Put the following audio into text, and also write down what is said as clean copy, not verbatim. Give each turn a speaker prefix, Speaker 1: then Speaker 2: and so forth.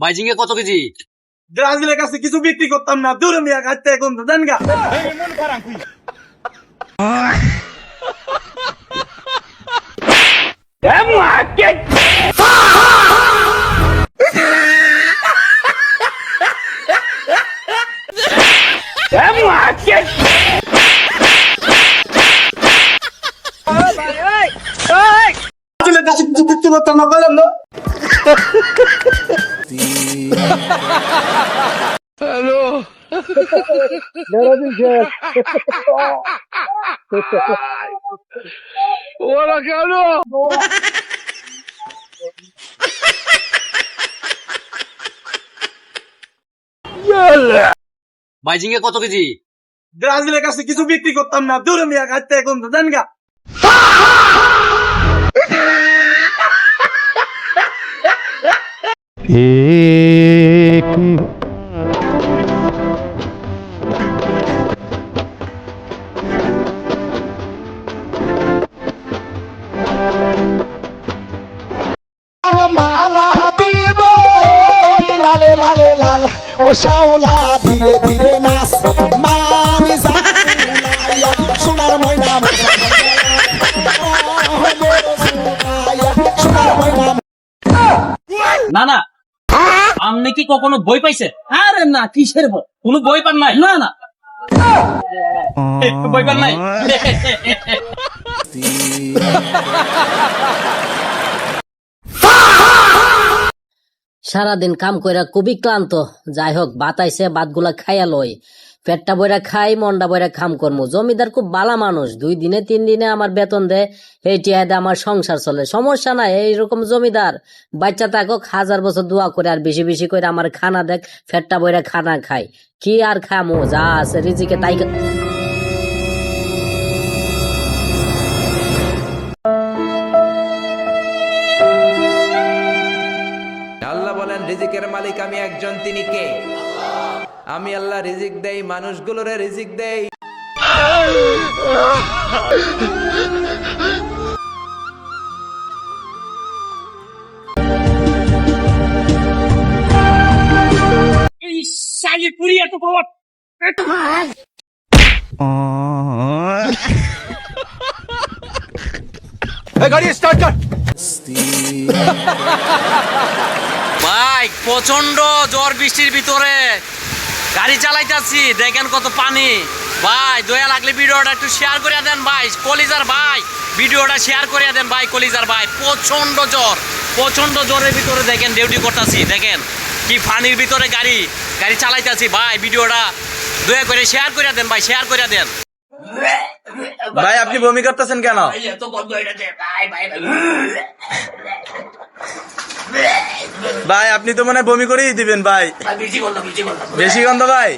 Speaker 1: বাইজিংয়ে কত কেজি?
Speaker 2: ব্রাজিলের কাছে কিছু বিক্রি করতাম না, দূরে মিয়া খাইতে এখন তো জান গা। ব্রাজিলের কাছে কিছু বিক্রি করতাম না, বললাম না।
Speaker 1: বাইজিংয়ে কত কেজি?
Speaker 2: ব্রাজিলের কাছে কিছু বিক্রি করতাম না, দূরে মিয়া খাইতে এখন তো জান গা।
Speaker 3: ও শাওলা ধীরে ধীরে নাচ মামি সোনার ময়না সোনার ময়না।
Speaker 1: না না, আপনি কি কখনো বই পাইছেন?
Speaker 4: আরে না, কিসের বই?
Speaker 1: কোনো বই পান নাই?
Speaker 4: না না,
Speaker 1: একটু বই পান নাই?
Speaker 4: সারাদিন কাম কইরা খুবই ক্লান্ত। যাই হোক, বাতাইছে, বাতগুলা খাইয়া লই, পেটটা বইরা খাই, মনটা বইরা খাম করমু। জমিদার খুব বালা মানুষ, 2 দিনে 3 দিনে আমার বেতন দেয়, এই টিয়াতে আমার সংসার চলে, সমস্যা নাই। এইরকম জমিদার বাচ্চা থাকুক, 1000 বছর দোয়া করে আর বেশি বেশি করে আমার খানা দেখ, পেটটা বইরা খানা খাই। কি আর খামু, যা আছে রিজিকে তাই।
Speaker 5: আল্লাহ বলেন, রিজিকের মালিক আমি একজন, তিনি কে? আমি আল্লাহ রিজিক দেই, মানুষগুলোরে রিজিক দেই।
Speaker 1: এই শালি পুরি এত খবর। ভাই, প্রচন্ড ঝড় বৃষ্টির ভিতরে গাড়ি চালাইতেছি, দেখেন কত পানি। ভাই, দয়া লাগলে ভিডিওটা একটু শেয়ার করে দেন ভাই, কলিজার ভাই, ভিডিওটা শেয়ার করে দেন ভাই, কলিজার ভাই। প্রচন্ড জ্বর, প্রচন্ড জ্বরের ভিতরে দেখেন ডিউটি করতেছি, দেখেন কি পানির ভিতরে গাড়ি চালাইতেছি। ভাই, ভিডিওটা দয়া করে শেয়ার করে দেন ভাই, শেয়ার করে দেন।
Speaker 2: ভাই, আপনি বমি করতেছেন কেন? ভাই, আপনি তো মনে হয় বমি করেই দিবেন ভাই। বেশি গন্ধ ভাই।